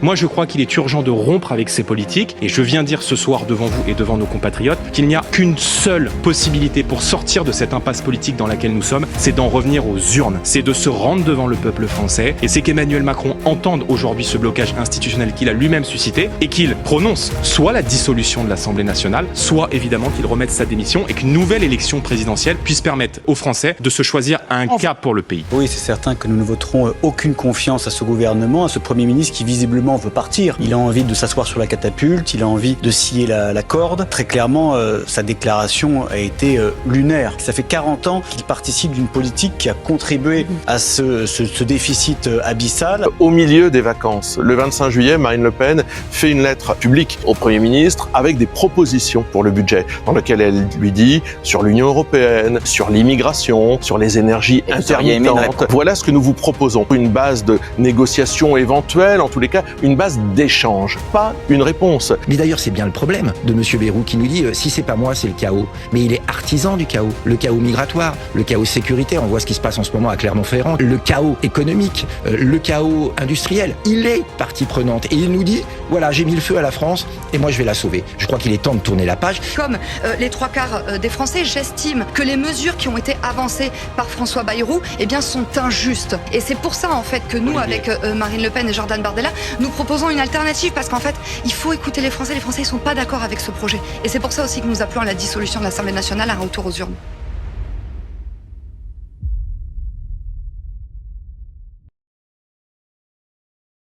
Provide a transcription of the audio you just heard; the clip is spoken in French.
Moi, je crois qu'il est urgent de rompre avec ces politiques et je viens dire ce soir devant vous et devant nos compatriotes qu'il n'y a qu'une seule possibilité pour sortir de cette impasse politique dans laquelle nous sommes, c'est d'en revenir aux urnes, c'est de se rendre devant le peuple français et c'est qu'Emmanuel Macron entende aujourd'hui ce blocage institutionnel qu'il a lui-même suscité et qu'il prononce soit la dissolution de l'Assemblée nationale, soit évidemment qu'il remette sa démission et qu'une nouvelle élection présidentielle puisse permettre aux Français de se choisir un cap pour le pays. Oui, c'est certain que nous ne voterons aucune confiance à ce gouvernement, à ce Premier ministre qui visiblement veut partir. Il a envie de s'asseoir sur la catapulte, il a envie de scier la corde. Très clairement, sa déclaration a été lunaire. Ça fait 40 ans qu'il participe d'une politique qui a contribué à ce déficit abyssal. Au milieu des vacances, le 25 juillet, Marine Le Pen fait une lettre publique au Premier ministre avec des propositions pour le budget, dans lequel elle lui dit sur l'Union européenne, sur l'immigration, sur les énergies intermittentes. Voilà ce que nous vous proposons. Une base de négociation éventuelle, en tous les cas, une base d'échange, pas une réponse. Mais d'ailleurs, c'est bien le problème de M. Bayrou qui nous dit si c'est pas moi, c'est le chaos. Mais il est artisan du chaos. Le chaos migratoire, le chaos sécuritaire, on voit ce qui se passe en ce moment à Clermont-Ferrand, le chaos économique, le chaos industriel. Il est partie prenante et il nous dit voilà, j'ai mis le feu à la France et moi je vais la sauver. Je crois qu'il est temps de tourner la page. Comme les 3/4 des Français, j'estime que les mesures qui ont été avancées par François Bayrou sont injustes. Et c'est pour ça en fait que nous, avec Marine Le Pen et Jordan Bardella, nous proposons une alternative parce qu'en fait, il faut écouter les Français. Les Français ne sont pas d'accord avec ce projet. Et c'est pour ça aussi que nous appelons à la dissolution de l'Assemblée nationale, à un retour aux urnes.